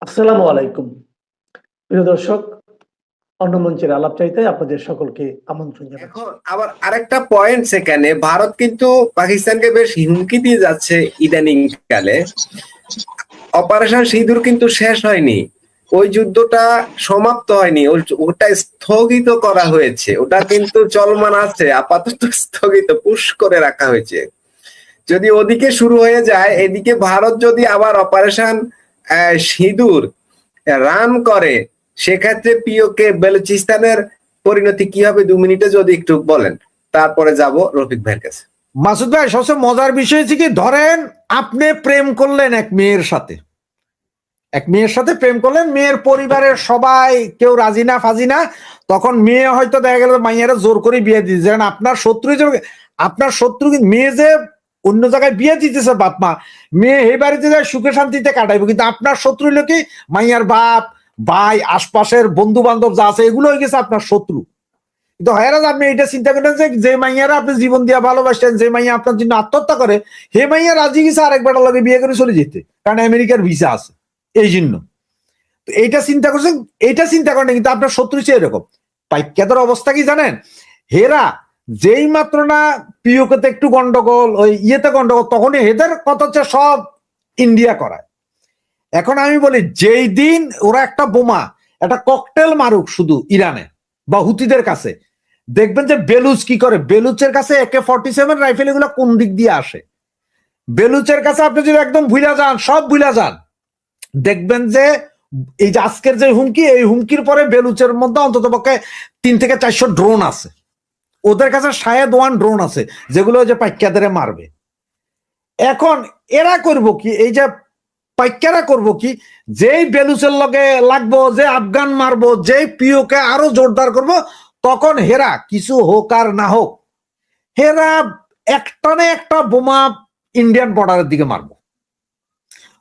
আসসালামু আলাইকুম প্রিয় দর্শক, অন্য মঞ্চের আলাপ চাইতে আপনাদের সকলকে আমন্ত্রণ জানাচ্ছি। এখন আবার আরেকটা পয়েন্ট, সেখানে ভারত কিন্তু পাকিস্তানকে বেশ হুমকি দিয়ে যাচ্ছে ইদানিং কালে। অপারেশন সিঁদুর কিন্তু শেষ হয়নি, ওই যুদ্ধটা সমাপ্ত হয়নি, ওটা স্থগিত করা হয়েছে, ওটা কিন্তু চলমান আছে, আপাতত স্থগিত পুশ করে রাখা হয়েছে। যদি ওদিকে শুরু হয়ে যায়, এদিকে ভারত যদি আবার অপারেশন সিঁদুর রান করে, সেক্ষেত্রে পিওকে বেলুচিস্তানের পরিণতি কি হবে 2 মিনিটে যদি একটু বলেন, তারপরে যাব রফিক ভাইয়ের কাছে। মাসুদ ভাই, সবচেয়ে মজার বিষয় হচ্ছে কি, ধরেন আপনি প্রেম করলেন এক মেয়ের সাথে, প্রেম করলেন, মেয়ের পরিবারের সবাই কেউ রাজি না ফাজি না, তখন মেয়ে হয়তো দেখা গেল মাইয়ারা জোর করে বিয়ে দিয়েছে। আপনার শত্রু মেয়ে যে অন্য জায়গায় বিয়ে দিতেছে, বাপ মা, মেয়ে এই বাড়িতে যায় সুখে শান্তিতে কাটাইবো, কিন্তু আপনার শত্রু হলো কি মাইয়ার বাপ ভাই আশপাশের বন্ধু বান্ধব যা আছে এগুলো হয়ে গেছে আপনার শত্রু। কিন্তু হয়রাজ আপনি এটা চিন্তা করেন যে মাইয়ারা আপনি জীবন দিয়ে ভালোবাসেন, যে মাইয়া আপনার জন্য আত্মহত্যা করে, হে মাইয়া রাজি গেছে আরেক বেটার লগে বিয়ে করে চলে যেতে, কারণ আমেরিকার ভিসা আছে এই জন্য। এইটা চিন্তা করছেন, এইটা চিন্তা করেন, কিন্তু আপনার শত্রু চেয়ে এরকম। পাইকাদের অবস্থা কি জানেন, হেরা যেই মাত্র না পিওকেতে একটু গন্ডগোল, ওই ইয়েতে গন্ডগোল, তখনই এদের কথা হচ্ছে সব ইন্ডিয়া করায়। এখন আমি বলি, যেই দিন ওরা একটা বোমা, একটা ককটেল মারুক শুধু ইরানে বা হুতিদের কাছে, দেখবেন যে বেলুচ কি করে। বেলুচের কাছে AK-47 রাইফেল এগুলো কোন দিক দিয়ে আসে, বেলুচের কাছে আপনি যদি একদম ভুলা যান, সব ভুলা যান, দেখবেন যে এই যে আজকের যে হুমকি, এই হুমকির পরে বেলুচের মধ্যে অন্তত পক্ষে 3 থেকে 400 ড্রোন আছে, ওদের কাছে শায়েদ 1 ড্রোন আছে, যেগুলো যে পাইকাদের মারবে। এখন এরা করব কি, এই যে পাইকারা করব কি, যেই বেলুচের লগে লাগবো, যে আফগান মারবো, যেই পিওকে আরো জোরদার করব, তখন হেরা কিছু হোক আর না হোক, হেরা একটানে একটা বোমা ইন্ডিয়ান বর্ডারের দিকে মারবো।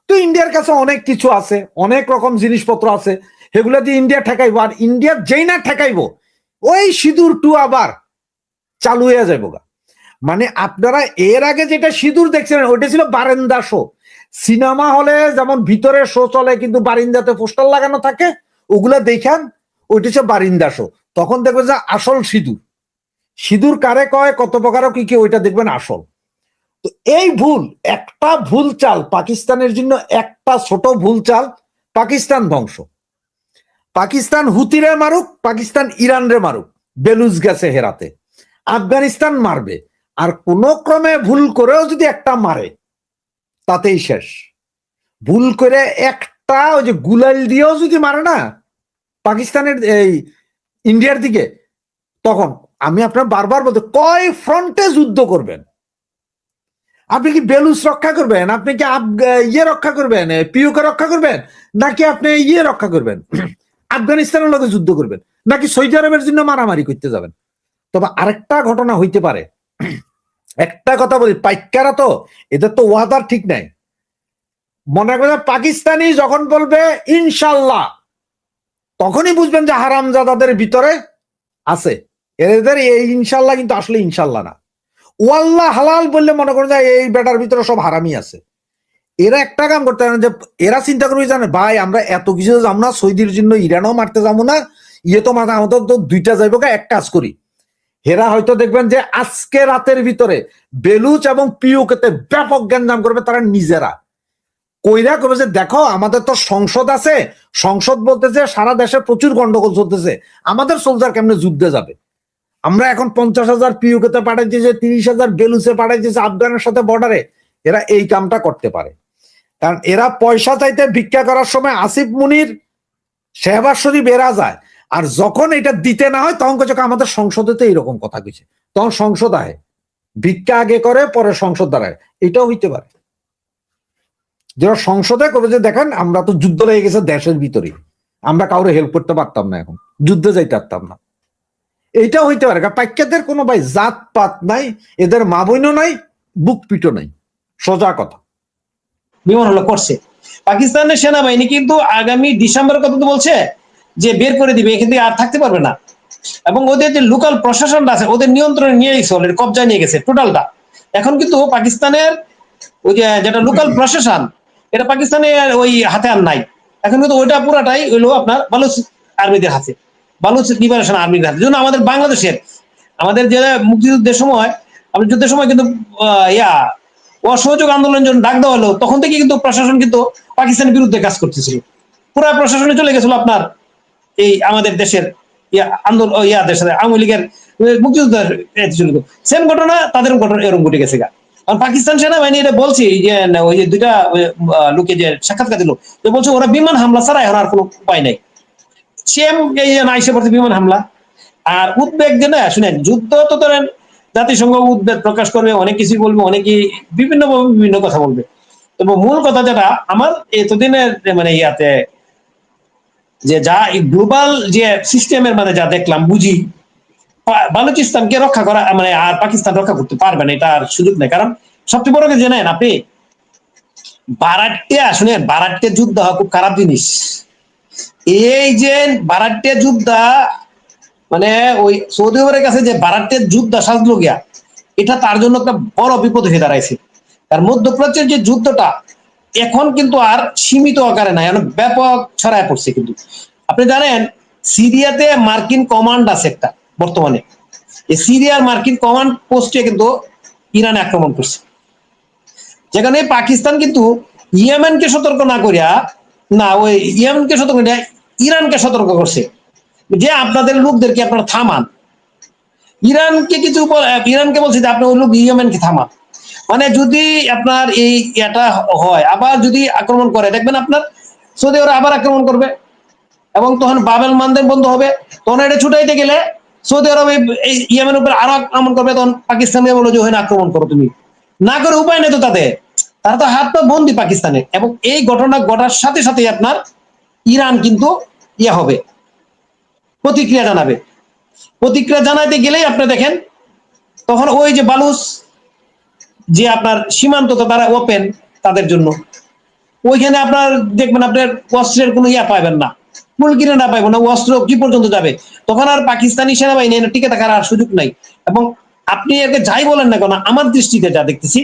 তো ইন্ডিয়ার কাছে অনেক কিছু আছে, অনেক রকম জিনিসপত্র আছে, সেগুলো দিয়ে ইন্ডিয়া ঠেকাইবো। আর ইন্ডিয়া যেই না ঠেকাইবো, ওই সিঁদুর 2 আবার চালু হয়ে যাইব। মানে আপনারা এর আগে যেটা সিঁদুর দেখছিলেন, ওইটা ছিল বারান্দা শো। সিনেমা হলে যেমন ভিতরে শো চলে, কিন্তু বারিন্দাতে পোস্টার লাগানো থাকে, ওগুলা দেখান, ওইটা হচ্ছে বারিন্দা শো। তখন দেখবেন যে আসল সিঁদুর কারে কয়, কত প্রকার কি কি, ওইটা দেখবেন আসল। তো এই ভুল, একটা ভুল চাল পাকিস্তানের জন্য, একটা ছোট ভুল চাল পাকিস্তান ধ্বংস। পাকিস্তান হুতিরে মারুক, পাকিস্তান ইরান রে মারুক, বেলুচ গেছে হেরাতে, আফগানিস্তান মারবে। আর কোন ক্রমে ভুল করেও যদি একটা মারে, তাতেই শেষ। ভুল করে একটা ওই যে গুলাল দিয়েও যদি মারে না পাকিস্তানের এই ইন্ডিয়ার দিকে, তখন আমি আপনার বারবার বলতে, কয় ফ্রন্টে যুদ্ধ করবেন? আপনি কি বেলুচ রক্ষা করবেন, আপনি কি ইয়ে রক্ষা করবেন, পিওকে রক্ষা করবেন, নাকি আপনি ইয়ে রক্ষা করবেন, আফগানিস্তানের লগে যুদ্ধ করবেন, নাকি সৌদি আরবের জন্য মারামারি করতে যাবেন? তবে আরেকটা ঘটনা হইতে পারে, একটা কথা বলি, পাইকারা তো এদের তো ওয়াদার ঠিক নাই। মনে করেন পাকিস্তানি যখন বলবে ইনশাল্লাহ, তখনই বুঝবেন যে হারামজাদাদের ভিতরে আছে। এদের এই ইনশাল্লাহ কিন্তু আসলে ইনশাল্লাহ না। ওয়াল্লাহ হালাল বললে মনে করেন যে এই বেটার ভিতরে সব হারামি আছে। এরা একটা কাম করতে পারে, যে এরা চিন্তা করবে, জানে ভাই আমরা এত কিছু যাবো না, সৌদির জন্য ইরানও মারতে যাবো না, ইয়ে তো মাথা, আমাদের তো 2টা যাইব, এক কাজ করি। হেরা হয়তো দেখবেন যে আজকে রাতের ভিতরে বেলুচ এবং পিওকেতে ব্যাপক গ্যাঞ্জাম করবে তারা নিজেরা। কইরা করবে যে দেখো আমাদের তো সংসদ আছে, সংসদ বলতেছে সারা দেশে প্রচুর গন্ডগোল চলতেছে, আমাদের সোলজার কেমনে যুদ্ধে যাবে? আমরা এখন 50,000 পিওকেতে পাঠাইতেছে, 30,000 বেলুচে পাঠাইতেছে আফগানের সাথে বর্ডারে। এরা এই কামটা করতে পারে, কারণ এরা পয়সা চাইতে ভিক্ষা করার সময় আসিফ মুনির, শেহবাজ শরীফ এরা যায়, আর যখন এটা দিতে না হয় তখন কচ্ছে আমাদের সংসদে তো এইরকম কথা কইছে, তখন সংসদ আয়, ভিক্ষা আগে করে পরে সংসদ দাঁড়ায়। এটাও হইতে পারে, যারা সংসদে করবে যে দেখেন আমরা তো যুদ্ধ লেগে গেছে দেশের ভিতরে, আমরা কাউরে হেল্প করতে পারতাম না, এখন যুদ্ধে যাইতে পারতাম না। এইটাও হইতে পারে। পাইকাদের কোনো ভাই জাত পাত নাই, এদের মা বইনও নাই, বুক পিটো নাই, সোজা কথা। বিমান হলো করছে পাকিস্তানের সেনাবাহিনী, কিন্তু আগামী ডিসেম্বরের কথা তো বলছে যে বের করে দিবে, এখান থেকে আর থাকতে পারবে না। এবং ওদের যে লোকাল প্রশাসনটা আছে ওদের নিয়ন্ত্রণে নিয়ে গেছে, অলরেডি কবজায় নিয়ে গেছে টোটালটা। এখন কিন্তু পাকিস্তানের ওই যে যেটা লোকাল প্রশাসন, এটা পাকিস্তানের ওই হাতে আর নাই। এখন কিন্তু ওইটা পুরাটাই হইলো আপনার বালুচ আর্মিদের হাতে, বালুচ লিবারেশন আর্মির হাতে। জন্য আমাদের বাংলাদেশের আমাদের যে মুক্তিযুদ্ধের সময়, আপনি যুদ্ধের সময় কিন্তু অসহযোগ আন্দোলনের জন্য ডাক দেওয়া হলো, তখন থেকে কিন্তু প্রশাসন কিন্তু পাকিস্তানের বিরুদ্ধে কাজ করতেছিল। পুরা প্রশাসনে চলে গেছিল আপনার এই আমাদের দেশের আন্দোলন দেশের আওয়ামী লীগের মুক্তিযুদ্ধের সেম ঘটনা তাদের ঘটনা এরকম ঘটে গেছে। কারণ পাকিস্তান সেনাবাহিনী এটা বলছি যে ওই যে দুইটা লোকে যে সাক্ষাৎকার দিল, যে বলছে ওরা বিমান হামলা ছাড়া এখন আর কোনো উপায় নাই, সেম এই আইসে পড়ছে বিমান হামলা। আর উদ্বেগ যে না, শুনেন, যুদ্ধ তো ধরেন জাতিসংঘ উদ্বেগ প্রকাশ করবে, অনেক কিছু বলবে, অনেকেই বিভিন্ন কথা বলবে, তবে মূল কথা যেটা আমার এতদিনের মানে যে যা গ্লোবাল যে সিস্টেমের মানে যা দেখলাম বুঝি, বালুচিস্তানকে রক্ষা করা মানে আর পাকিস্তান রক্ষা করতে পারবে না, এটা আর সুযোগ নেই। কারণ সবচেয়ে বড় কথা জানেন আপনি, বারাট্টে যুদ্ধ হওয়া খুব খারাপ জিনিস। এই যে বারাট্টে যুদ্ধ মানে ওই সৌদি আরবের কাছে যে বারাট্টের যুদ্ধ সাজলো গিয়া, এটা তার জন্য একটা বড় বিপদ হয়ে দাঁড়াইছে। আর মধ্যপ্রাচ্যের যে যুদ্ধটা এখন কিন্তু আর সীমিত আকারে নাই, এখন ব্যাপক ছড়ায় পড়ছে। কিন্তু আপনি জানেন সিরিয়াতে মার্কিন কমান্ড আছে একটা বর্তমানে, এই সিরিয়ার মার্কিন কমান্ড পোস্টে কিন্তু ইরান আক্রমণ করছে, যেখানে পাকিস্তান কিন্তু ইয়েমেনকে সতর্ক না করিয়া ওই ইয়েমেনকে সতর্ক করিয়া ইরানকে সতর্ক করছে যে আপনাদের লোকদেরকে আপনারা থামান। ইরানকে বলছে যে আপনি ওই লোক ইয়েমেনকে থামান। মানে যদি আপনার এটা হয়, আবার যদি আক্রমণ করে, দেখবেন আপনার সৌদি আরব আবার আক্রমণ করবে, এবং তখন বাবেল মানদেন বন্ধ হবে। তখন এটা ছুটাইতে গেলে সৌদি আরব এই ইয়েমেন উপর আরো আক্রমণ করবে, তখন পাকিস্তানকে বলো যে ওখানে আক্রমণ করো, তুমি না করে উপায় নেই তো তারা তো হাত পা বন্দি পাকিস্তানে। এবং এই ঘটনা ঘটার সাথে সাথে আপনার ইরান কিন্তু হবে, প্রতিক্রিয়া জানাবে। প্রতিক্রিয়া জানাইতে গেলেই আপনি দেখেন তখন ওই যে বালুচ যে আপনার সীমান্ত তো তারা ওপেন তাদের জন্য, ওইখানে আপনার দেখবেন আপনার অস্ত্রের কোনো পাইবেন না, মুলকিরা না পাইবেন না, অস্ত্র কি পর্যন্ত যাবে, তখন আর পাকিস্তানি সেনাবাহিনী টিকে থাকার আর সুযোগ নাই। এবং আপনি একে যাই বলেন না কেন, আমার দৃষ্টিতে যা দেখতেছি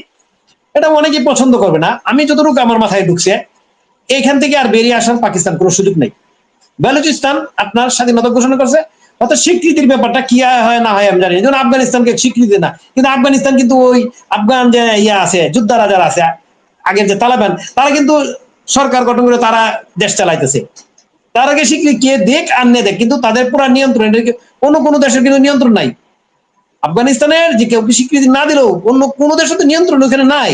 এটা অনেকেই পছন্দ করবে না, আমি যতটুকু আমার মাথায় ঢুকছে এইখান থেকে আর বেরিয়ে আসার পাকিস্তান কোনো সুযোগ নেই। বালুচিস্তান আপনার স্বাধীনতা ঘোষণা করছে, অর্থাৎ স্বীকৃতির ব্যাপারটা কি হয় না হয় আমি জানি, যেমন আফগানিস্তানকে স্বীকৃতি না, কিন্তু আফগানিস্তান কিন্তু ওই আফগান যে আছে যোদ্ধারা যারা আছে আগের যে তালেবান, তারা কিন্তু সরকার গঠন করে তারা দেশ চালাইতেছে, তার আগে স্বীকৃতি কে দেখ আর নে দেখ, কিন্তু তাদের পুরা নিয়ন্ত্রণ অন্য কোনো দেশের কিন্তু নিয়ন্ত্রণ নাই। আফগানিস্তানের যে কেউ স্বীকৃতি না দিলেও অন্য কোনো দেশের তো নিয়ন্ত্রণ ওখানে নাই।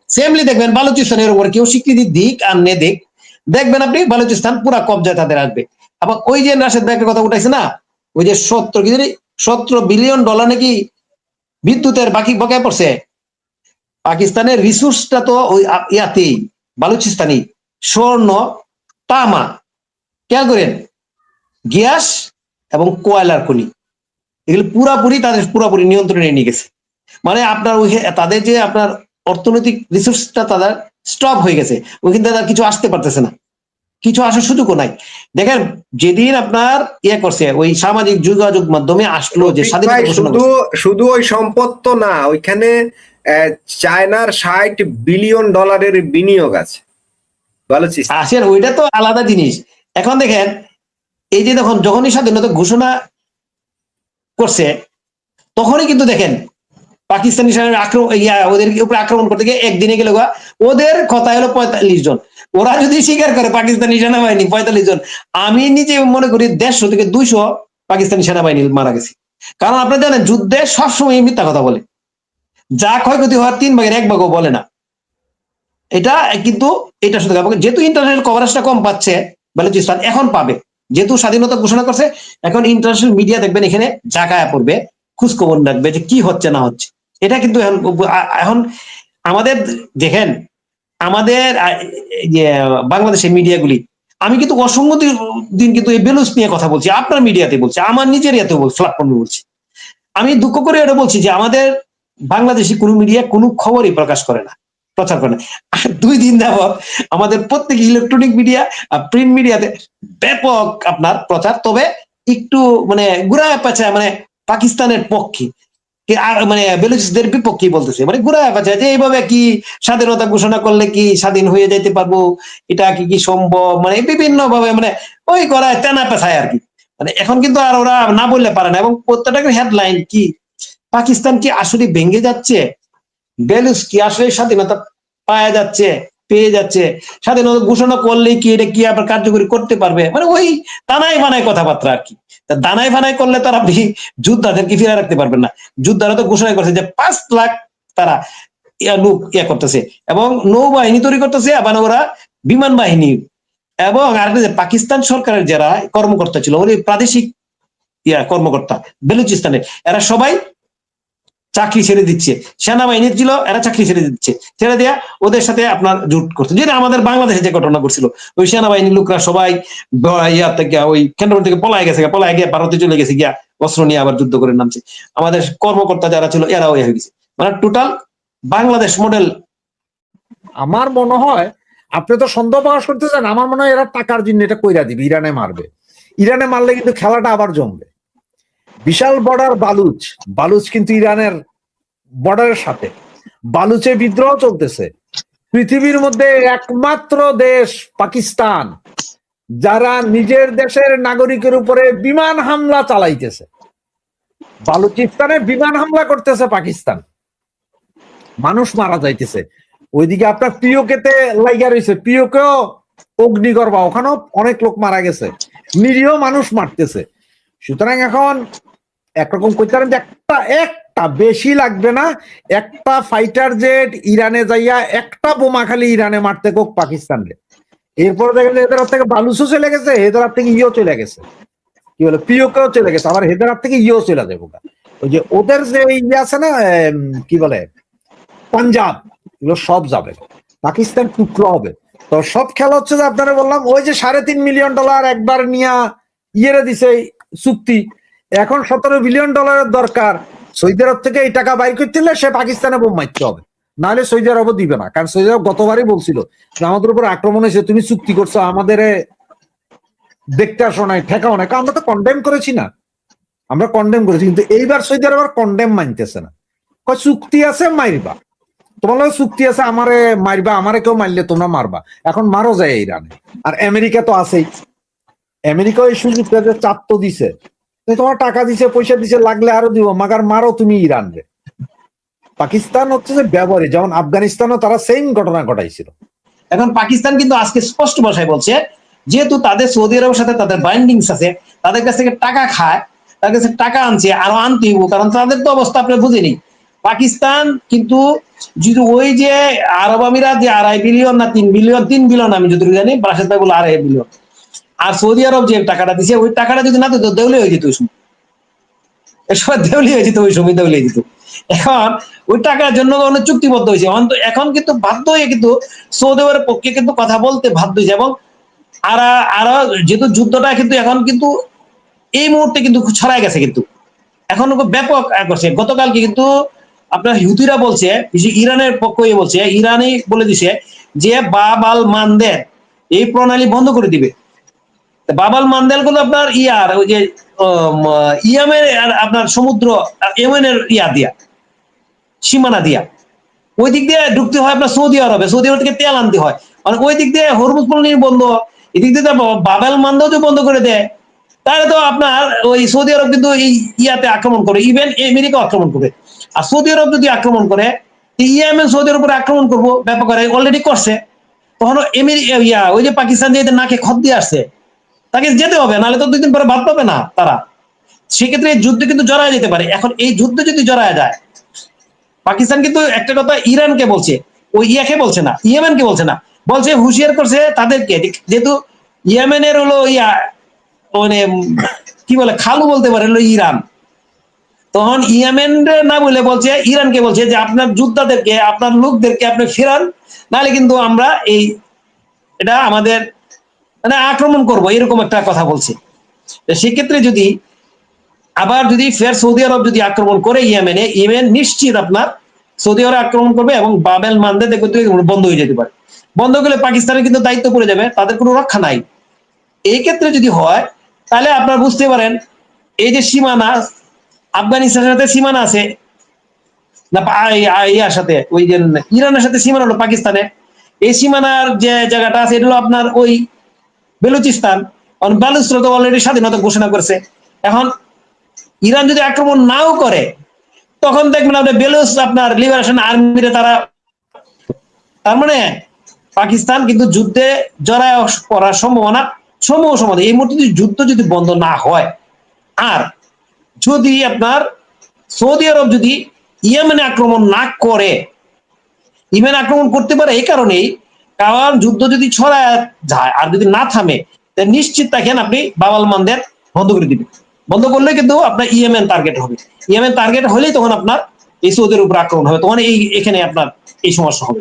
সেমলি দেখবেন বালুচিস্তানের উপর কেউ স্বীকৃতি দিক আর নে দেখ, দেখবেন আপনি বালুচিস্তান পুরা কবজায় তাদের আসবে। আবার ওই যে রাশেদ ভাইয়ের কথা উঠাইছে না, ওই যে 17 বিলিয়ন ডলার নাকি বিদ্যুতের বাকি বকেয়া পড়ছে, পাকিস্তানের রিসোর্সটা তো ওই ইয়াতেই বালুচিস্তানি, স্বর্ণ, তামা, খেয়াল করেন, গ্যাস এবং কয়লার খনি, এগুলো পুরাপুরি নিয়ন্ত্রণে নিয়ে গেছে। মানে আপনার ওই তাদের যে আপনার অর্থনৈতিক রিসোর্সটা তাদের স্টপ হয়ে গেছে, ওইখান থেকে কিছু আসতে পারতেছে না, কিছু আসার সুযোগও নাই। দেখেন যেদিন আপনার করছে ওই সামাজিক যোগাযোগ মাধ্যমে আসলো যে শুধু ওই সম্পদ তো না, ওইখানে চায়নার 60 বিলিয়ন ডলারের বিনিয়োগ আছে বালুচিস্তান। আসেন ওইটা তো আলাদা জিনিস। এখন দেখেন এই যে যখনই স্বাধীনতা ঘোষণা করছে তখনই কিন্তু দেখেন পাকিস্তানি ওদের উপরে আক্রমণ করতে গিয়ে একদিনে গেল ওদের কথা হলো 45 জন। ওরা যদি স্বীকার করে পাকিস্তানি সেনাবাহিনী 45 জন, আমি নিজে মনে করি 150 থেকে 200 পাকিস্তানি সেনাবাহিনী মারা গেছে। কারণ আপনারা জানেন যুদ্ধে সবসময় মিথ্যা কথা বলে, যা ক্ষয়ক্ষতি হওয়ার 3 ভাগের 1 ভাগও বলে না। এটা কিন্তু এটা শুধু যেহেতু ইন্টারন্যাশনাল কভারেজটা কম পাচ্ছে বালুচিস্তান, এখন পাবে যেহেতু স্বাধীনতা ঘোষণা করছে, এখন ইন্টারন্যাশনাল মিডিয়া দেখবেন এখানে জাগায়া পড়বে, খোঁজখবর রাখবে যে কি হচ্ছে না হচ্ছে। এটা কিন্তু এখন আমাদের দেখেন আমাদের বাংলাদেশের মিডিয়াগুলি, আমি কিন্তু অসংখ্য দিন কিন্তু এই বেলুস নিয়ে কথা বলছি, আপনার মিডিয়াতে বলছি, আমার নিজের ইয়াতে প্ল্যাটফর্মে বলছি। আমি দুঃখ করে এটা বলছি যে আমাদের বাংলাদেশি কোনো মিডিয়া কোনো খবরই প্রকাশ করে না, প্রচার করে না। 2 দিন যাবত আমাদের প্রত্যেক ইলেকট্রনিক মিডিয়া প্রিন্ট মিডিয়াতে ব্যাপক আপনার প্রচার, তবে একটু মানে ঘুরা পেঁচা মানে পাকিস্তানের পক্ষে। মানে বেলুচিস্তানের বিপক্ষে বলতেছে, মানে ঘুরা কথা যে এইভাবে কি স্বাধীনতা ঘোষণা করলে কি স্বাধীন হয়ে যেতে পারবো, এটা কি সম্ভব, মানে বিভিন্ন ভাবে মানে ওই করায় তেনা পেছায় আর কি। মানে এখন কিন্তু আর ওরা না বললে পারে না, এবং প্রত্যেকটা হেডলাইন কি পাকিস্তান কি আসলে ভেঙে যাচ্ছে, বেলুচ কি আসলে স্বাধীনতা পেয়ে যাচ্ছে, স্বাধীনতা ঘোষণা করলেই কি এটা কি আবার কার্যকরী করতে পারবে, মানে ওই দানাই বানায় কথাবার্তা আর কি। দানাই বানাই করলে তারা যোদ্ধাদেরকে ফিরে রাখতে পারবেন না। যোদ্ধারা তো ঘোষণা করছে যে 5 লাখ তারা লোক করতেছে, এবং নৌবাহিনী তৈরি করতেছে, আবার ওরা বিমান বাহিনী, এবং আরেকটা যে পাকিস্তান সরকারের যারা কর্মকর্তা ছিল, ওই প্রাদেশিক কর্মকর্তা বেলুচিস্তানের, এরা সবাই চাকরি ছেড়ে দিচ্ছে। সেনাবাহিনী ছিল, এরা চাকরি ছেড়ে দিচ্ছে, ছেড়ে দেয়া ওদের সাথে আপনার জুট করছে, যেটা আমাদের বাংলাদেশে যে ঘটনা করছিল, ওই সেনাবাহিনীর লোকরা সবাই থেকে ওই কেন্দ্র থেকে পলায় গিয়ে ভারতে চলে গেছে, গিয়া অস্ত্র নিয়ে আবার যুদ্ধ করে নামছে। আমাদের কর্মকর্তা যারা ছিল এরাও হয়ে গেছে, মানে টোটাল বাংলাদেশ মডেল। আমার মনে হয় আপনি তো সন্দেহ প্রকাশ করতেছেন, আমার মনে হয় এরা টাকার জন্য এটা কইরা দিবে, ইরানে মারবে। ইরানে মারলে কিন্তু খেলাটা আবার জমবে। বিশাল বর্ডার বালুচ কিন্তু ইরানের বর্ডারের সাথে, বালুচে বিদ্রোহ চলতেছে। পৃথিবীর মধ্যে একমাত্র দেশ পাকিস্তান যারা নিজের দেশের নাগরিকের উপরে বিমান হামলা চালাইতেছে। বালুচিস্তানে বিমান হামলা করতেছে পাকিস্তান, মানুষ মারা যাইতেছে। ওইদিকে আপনার পিওকেতে লাইগা রয়েছে, পিওকেও অগ্নিগর্ভা, ওখানেও অনেক লোক মারা গেছে, নিরীহ মানুষ মারতেছে। সুতরাং এখন একরকম কইতে পারেন যে একটা বেশি লাগবে না, একটা ফাইটার জেট ইরানে যাইয়া একটা বোমা খালি ইরানে মারতে কোক পাকিস্তানকে। এরপর দেখেন এদের হাত থেকে বালুচও চলে গেছে, এদের হাত থেকে ইয়েও চলে গেছে, কি বলে পিওকেও চলে গেছে, আবার এদের হাত থেকে ইয়েও চলে যাবো। ওই যে ওদের যে ইয়ে আছে না, কি বলে পাঞ্জাব, এগুলো সব যাবে, পাকিস্তান টুকরো হবে। তো সব খেলা হচ্ছে যে আপনারা বললাম ওই যে $3.5 মিলিয়ন একবার নিয়ে ইয়েরে দিছে চুক্তি, এখন $17 বিলিয়ন দরকার। সৌদি আরব থেকে এই টাকা বাইর করতে হলে সে পাকিস্তানে বোম মারতে হবে, নাহলে সৌদি আরবও দিবে না। কারণ সৌদি আরব গতবারই বলছিল আমাদের উপর আক্রমণ হয়েছে, তুমি চুক্তি করছো, আমাদের দেখতে আসো নাই, ঠেকাও নাই। আমরা তো কন্ডেম করেছি না, আমরা কন্ডেম করেছি, কিন্তু এইবার সৌদি আরব আর কন্ডেম মানতেছে না, চুক্তি আছে মারবা, তোমার লোক চুক্তি আছে আমারে মারবা, আমারে কেউ মারলে তোমরা মারবা। এখন মারো যায় ইরানে, আর আমেরিকা তো আছেই, আমেরিকা এই সুযোগটা যে চাপ তো দিছে, তোমার টাকা দিছে, পয়সা দিছে, লাগলে আরো দিব, মাগার মারো তুমি ইরান রে। পাকিস্তান হচ্ছে যে ব্যবহারে, যেমন আফগানিস্তানও তারা সেম ঘটনা ঘটাইছিল। এখন পাকিস্তান কিন্তু আজকে স্পষ্ট ভাষায় বলছে, যেহেতু তাদের সৌদি আরবের সাথে তাদের বাইন্ডিংস আছে, তাদের কাছ থেকে টাকা খায়, তাদের কাছে টাকা আনছে, আরো আনতে হইব, কারণ তাদের তো অবস্থা আপনি বুঝেনি। পাকিস্তান কিন্তু যদি ওই যে আরব আমিরাত যে 2.5 বিলিয়ন না 3 বিলিয়ন আমি যদি জানি, রাশেদ ভাই বলে 2.5 বিলিয়ন, আর সৌদি আরব যে টাকাটা দিছে ওই টাকাটা যদি না দিত দেউলে হয়ে যেত, ওই সময় এসব দেউলি হয়ে যেত, ওই সময় দেউলে হয়ে যেত। এখন ওই টাকার জন্য চুক্তিবদ্ধ হয়েছে, এখন কিন্তু বাধ্য হয়ে কিন্তু সৌদি আরবের পক্ষে কিন্তু কথা বলতে বাধ্য হয়েছে। এবং আর যেহেতু যুদ্ধটা কিন্তু এখন কিন্তু এই মুহূর্তে কিন্তু ছড়ায় গেছে, কিন্তু এখন ব্যাপক করছে। গতকালকে কিন্তু আপনার হুতিরা বলছে, ইরানের পক্ষ বলছে, ইরানি বলে দিছে যে বাব আল মানদেল এই প্রণালী বন্ধ করে দিবে। বাবাল মানদেল গুলো আপনার ওই যে ইয়ামের আপনার সমুদ্র ইয়েমেনের দিয়া সীমানা দিয়া ওই দিক দিয়ে ঢুকতে হয় আপনার সৌদি আরবে, সৌদি আরব থেকে তেল আনতে হয়, মানে ওই দিক দিয়ে হরমুজ প্রণালী বন্ধ, এদিক দিয়ে বাবাল মানদেল যে বন্ধ করে দেয়, তাহলে তো আপনার ওই সৌদি আরব কিন্তু এই ইয়াতে আক্রমণ করে, ইভেন আমেরিকা আক্রমণ করবে। আর সৌদি আরব যদি আক্রমণ করে, ইয়েমেন সৌদি আরব উপরে আক্রমণ করবো, ব্যাপক অলরেডি করছে, তখন ওই যে পাকিস্তান যে নাকে খত দিয়ে আসছে, তাকে যেতে হবে, নাহলে তো 2 দিন পরে বাদ পাবে না তারা। সেক্ষেত্রে এই যুদ্ধ কিন্তু জড়ায় যেতে পারে। এখন এই যুদ্ধ যদি জড়ায় যায়, পাকিস্তান কিন্তু একটা কথা ইরানকে বলছে, ওই ইয়াকে বলছে না, ইয়েমেনকে বলছে না, বলছে হুঁশিয়ার করছে তাদেরকে, যেহেতু ইয়েমেনের হলো মানে কি বলে খালু বলতে পারে হলো ইরান, তখন ইয়েমেন না বলে বলছে ইরানকে বলছে যে আপনার যোদ্ধাদেরকে, আপনার লোকদেরকে আপনি ফেরান, নাহলে কিন্তু আমরা এটা আমাদের মানে আক্রমণ করবো, এরকম একটা কথা বলছে। সেক্ষেত্রে যদি আবার যদি ফের সৌদি আরব যদি আক্রমণ করে ইয়েমেনে, ইয়েমেন নিশ্চিত আপনার সৌদি আরব আক্রমণ করবে এবং বাবেল মানদে বন্ধ হয়ে যেতে পারে। বন্ধ করলে পাকিস্তানের কিন্তু দায়িত্ব পড়ে যাবে, তাদের কোনো রক্ষা নাই। এই ক্ষেত্রে যদি হয়, তাহলে আপনার বুঝতে পারেন এই যে সীমানা আফগানিস্তানের সাথে সীমানা আছে, না ইয়ার সাথে ওই যে ইরানের সাথে সীমানা হলো পাকিস্তানে, এই সীমানার যে জায়গাটা আছে এটা হলো আপনার ওই বেলুচিস্তান। বালুচিস্তান তো অলরেডি স্বাধীনতা ঘোষণা করেছে। এখন ইরান যদি আক্রমণ নাও করে তখন দেখবেন আপনার বেলুচ আপনার লিবারেশন আর্মিরে তারা, তার মানে পাকিস্তান কিন্তু যুদ্ধে জড়ায় পড়ার সম্ভাবনা সমাধান এই মুহূর্তে যুদ্ধ যদি বন্ধ না হয়, আর যদি আপনার সৌদি আরব যদি ইয়েমেনে আক্রমণ না করে, ইয়েমেন আক্রমণ করতে পারে এই কারণেই, কারণ যুদ্ধ যদি ছড়ায় যায় আর যদি না থামে নিশ্চিত থাকেন আপনি বাবাল মানদের বন্ধ করে দিবেন। বন্ধ করলে কিন্তু আপনার ইয়েমেন টার্গেট হবে। ইয়েমেন টার্গেট হলেই তখন আপনার এই সৌদির উপর আক্রমণ হবে, তখন এখানে আপনার এই সমস্যা হবে।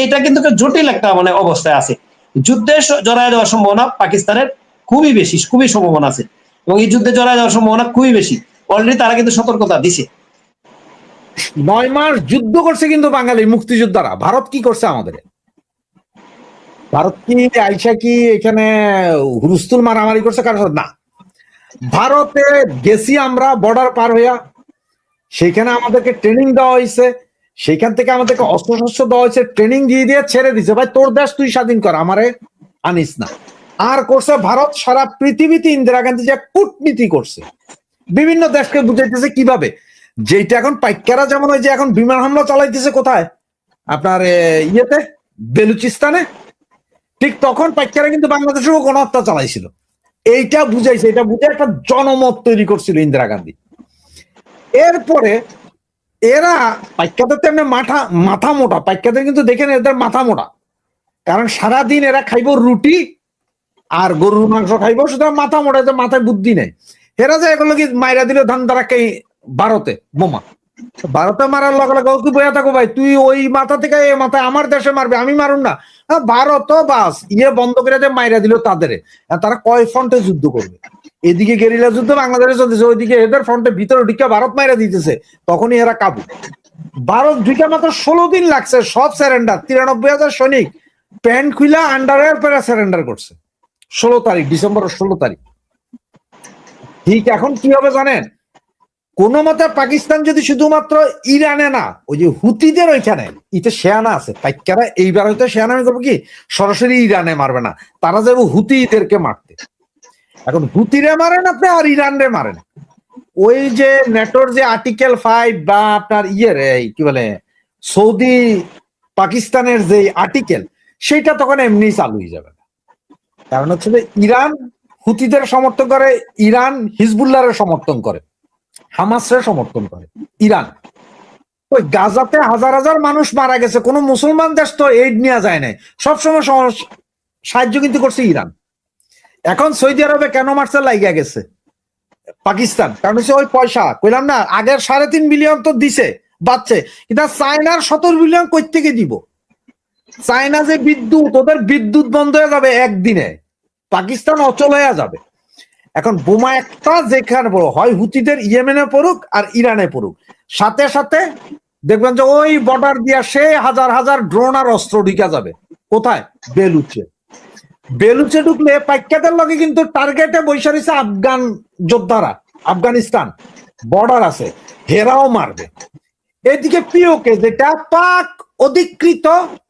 এটা কিন্তু জটিল একটা মানে অবস্থায় আছে। যুদ্ধে জড়ায় যাওয়ার সম্ভাবনা পাকিস্তানের খুবই বেশি, খুবই সম্ভাবনা আছে, এবং এই যুদ্ধে জড়ায় যাওয়ার সম্ভাবনা খুবই বেশি। অলরেডি তারা কিন্তু সতর্কতা দিছে। 9 মাস যুদ্ধ করছে কিন্তু বাঙালি মুক্তিযোদ্ধারা। ভারত কি করছে আমাদের? ভারত কি আইসা কি এখানে হুরুস্তুল মারামারি করছে কারোর সাথে? না, ভারতে গেছি আমরা বর্ডার পার হইয়া, সেখানে আমাদেরকে ট্রেনিং দেওয়া হয়েছে, সেখান থেকে আমাদেরকে অস্ত্র শস্ত্র দেওয়া হয়েছে, ট্রেনিং দিয়ে ছেড়ে দিছে, ভাই তোর দেশ তুই স্বাধীন কর, আমারে আনিস না। আর করছে ভারত সারা পৃথিবীতে ইন্দিরা গান্ধী যে কূটনীতি করছে, বিভিন্ন দেশকে বুঝাইতেছে কিভাবে, যেটা এখন পাইকারা যেমন ওই যে এখন বিমান হামলা চালাইতেছে কোথায় আপনার ইয়েতে বেলুচিস্তানে, ঠিক তখন পাইকারা কিন্তু বাংলাদেশেও গণহত্যা চালাইছিল। এইটা বুঝাইছে, এটা বুঝে একটা জনমত তৈরি করছিল ইন্দিরা গান্ধী। এরপরে এরা পাইকাদের তেমনি মাথা মোটা, পাইকাদের কিন্তু দেখেন এদের মাথা মোটা, কারণ সারাদিন এরা খাইব রুটি আর গরুর মাংস খাইব, সুতরাং মাথা মোটা, এদের মাথায় বুদ্ধি নেই। এরা যে এগুলো কি মাইরা দিল ধান তারাকে ভারতে বোমা, ভারতে মারার লগে লগে তুই বইয়া থাকো ভাই, তুই ওই মাথা থেকে এই মাথায় আমার দেশে মারবে, আমি মারুন না। ভারত বাস বন্ধ করে দিয়ে মাইরা দিল তাদের। তারা কয় ফ্রন্টে যুদ্ধ করবে? এদিকে গেরিলা যুদ্ধ বাংলাদেশে চলতেছে, ওইদিকে এদের ফ্রন্টে ভিতরে ঢুকে ভারত মাইরা দিতেছে, তখনই এরা কাবু। ভারত ঢুকে মাত্র 16 দিন লাগছে, সব স্যারেন্ডার, 93,000 সৈনিক প্যান্ট খুইলা আন্ডারওয়্যার পরে স্যারেন্ডার করছে 16 তারিখ, ডিসেম্বরের 16 তারিখ। ঠিক এখন কি হবে জানেন? কোন মতে পাকিস্তান যদি শুধুমাত্র ইরানে না, ওই যে হুতিদের ওইখানে ইতে শেয়ানা আছে, পাইকারা এইবার হয়তো শেয়ানা করবো কি সরাসরি ইরানে মারবে না, তারা যাবে হুতিদেরকে মারতে। এখন হুতিরে মারেন আপনি আর ইরানরে মারেন, ওই যে নেটোর যে আর্টিকেল 5 বা আপনার কি বলে সৌদি পাকিস্তানের যে আর্টিকেল, সেটা তখন এমনি চালু হয়ে যাবে। কারণ হচ্ছে যে ইরান হুতিদের সমর্থন করে, ইরান হিজবুল্লাহর সমর্থন করে, হামাসের সমর্থন করে ইরান। ওই গাজাতে হাজার হাজার মানুষ মারা গেছে, কোন মুসলমান দেশ তো এইড নেওয়া যায় নাই, সবসময় সাহায্য কিন্তু করছে ইরান। এখন সৌদি আরবে কেন মারছে লাইগা গেছে পাকিস্তান, কারণ হচ্ছে ওই পয়সা কইলাম না আগের 3.5 বিলিয়ন তো দিছে বাচ্চে, কিন্তু চায়নার 17 বিলিয়ন কই থেকে দিব? চায়না যে বিদ্যুৎ, ওদের বিদ্যুৎ বন্ধ হয়ে যাবে একদিনে, পাকিস্তান অচল হয়ে যাবে। এখন বোমা একটা যেখানে বড় হয় হুতিদের ইয়েমেনে পড়ুক আর ইরানে পড়ুক, সাথে সাথে দেখবেন যে ওই বর্ডার দিয়া সে হাজার হাজার ড্রোন আর অস্ত্র ঢুকা যাবে। কোথায়? বেলুচে। বেলুচে ঢুকলে পাইকাদের লগে কিন্তু টার্গেটে বৈশা রয়েছে আফগান যোদ্ধারা, আফগানিস্তান বর্ডার আছে, হেরাও মারবে। এদিকে পিওকে যেটা পাক অধিকৃত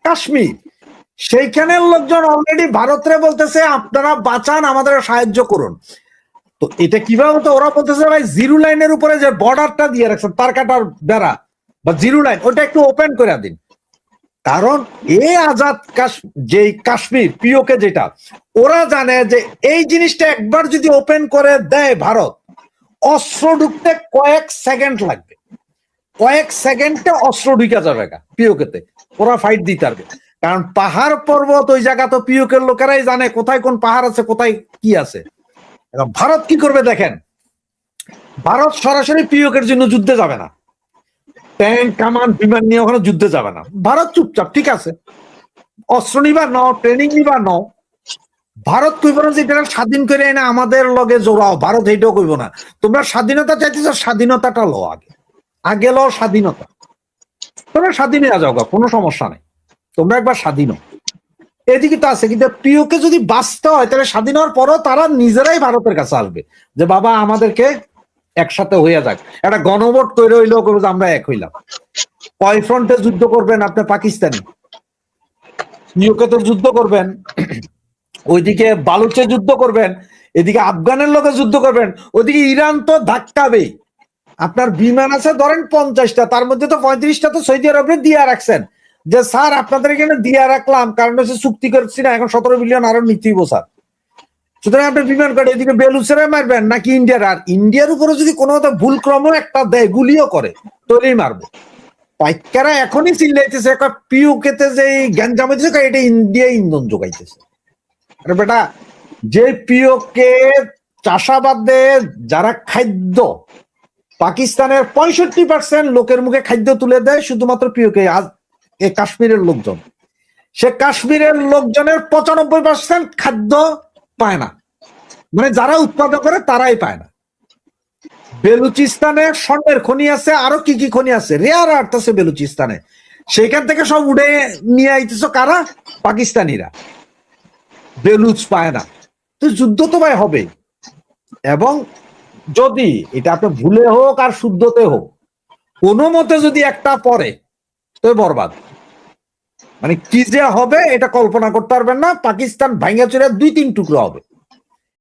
কাশ্মীর, সেইখানের লোকজন অলরেডি ভারতরে বলতেছে আপনারা বাঁচান, আমাদের সাহায্য করুন। তো এটা কিভাবে হতো? ওরা বলতেছে ভাই জিরো লাইনের উপরে যে বর্ডারটা দিয়ে রাখছেন, তার কাটার বেড়া বা জিরো লাইন, ওটা একটু ওপেন করে দিন। কারণ এই আজাদ যে কাশ্মীর পিওকে যেটা, ওরা জানে যে এই জিনিসটা একবার যদি ওপেন করে দেয় ভারত, অস্ত্র ঢুকতে কয়েক সেকেন্ড লাগবে, কয়েক সেকেন্ডে অস্ত্র ঢুকে যাবে পিওকেতে, ওরা ফাইট দিতে পারবে। কারণ পাহাড় পর্বত ওই জায়গা তো পিওকের লোকেরাই জানে কোথায় কোন পাহাড় আছে, কোথায় কি আছে। ভারত কি করবে দেখেন, ভারত সরাসরি পিওকের জন্য যুদ্ধে যাবে না, ট্যাঙ্ক কামান বিমান নিয়ে ওখানে যুদ্ধে যাবে না। ভারত চুপচাপ ঠিক আছে, অস্ত্র নিবা ন, ট্রেনিং নিবা ন। ভারত কইব না যে এটা স্বাধীন করে এনে আমাদের লগে জোড়াও, ভারত এইটাও কইব না। তোমরা স্বাধীনতা চাইতেছ, স্বাধীনতাটা লো আগে, আগে লো স্বাধীনতা, তোমরা স্বাধীন হয়ে যাও, কোনো সমস্যা নেই, তোমরা একবার স্বাধীন। এদিকে তো আছে, কিন্তু প্রিয়কে যদি বাঁচতে হয় তাহলে স্বাধীন হওয়ার পরও তারা নিজেরাই ভারতের কাছে আসবে যে বাবা আমাদেরকে একসাথে হইয়া যাক, একটা গণভোট তৈরি হইলেও করবো যে আমরা এক হইলাম। কয় ফ্রন্টে যুদ্ধ করবেন আপনি? পাকিস্তানি ইউকে তো যুদ্ধ করবেন, ওইদিকে বালুচে যুদ্ধ করবেন, এদিকে আফগানের লোকে যুদ্ধ করবেন, ওইদিকে ইরান তো ধাক্কাবে। আপনার বিমান আছে ধরেন 50টা, তার মধ্যে তো 35টা তো সৌদি আরবে দিয়ে রাখছেন যে স্যার আপনাদের এখানে দিয়ে রাখলাম, কারণ হচ্ছে চুক্তি করছি না, এখন 17 বিলিয়ন আরো নিতেই স্যার। সুতরাং আপনি বিমান করে এদিকে বেলুচেরা মারবেন নাকি ইন্ডিয়ার? আর ইন্ডিয়ার উপরে যদি কোনো ভুল ক্রম একটা দেয়, গুলিও করে, তোলেই মারবো। পাইকারা এখনই চিল্লাইতেছে পিউকেতে যে গ্যাঞ্জাম হইতেছে, এটা ইন্ডিয়া ইন্ধন যোগাইতেছে। আরে বেটা, যে পিওকে চাষাবাদে যারা খাদ্য, পাকিস্তানের 65% লোকের মুখে খাদ্য তুলে দেয় শুধুমাত্র পিওকে, আজ এই কাশ্মীরের লোকজন। সে কাশ্মীরের লোকজনের 95% খাদ্য পায় না, মানে যারা উৎপাদন করে তারাই পায় না। বেলুচিস্তানে স্বর্ণের খনি আছে, আরো কি কি খনি আছে, রেয়ার আর্থ আছে বেলুচিস্তানে, সেখান থেকে সব উড়ে নিয়ে আইতেছ কারা? পাকিস্তানিরা। বেলুচ পায় না, তো যুদ্ধ তো ভাই হবে। এবং যদি এটা আপনি ভুলে হোক আর শুদ্ধতে হোক, কোনো মতে যদি একটা পরে তো বরবাদ। মানে কি যে হবে এটা কল্পনা করতে পারবেন না। পাকিস্তান ভাঙ্গা চুরে 2-3 টুকরো হবে।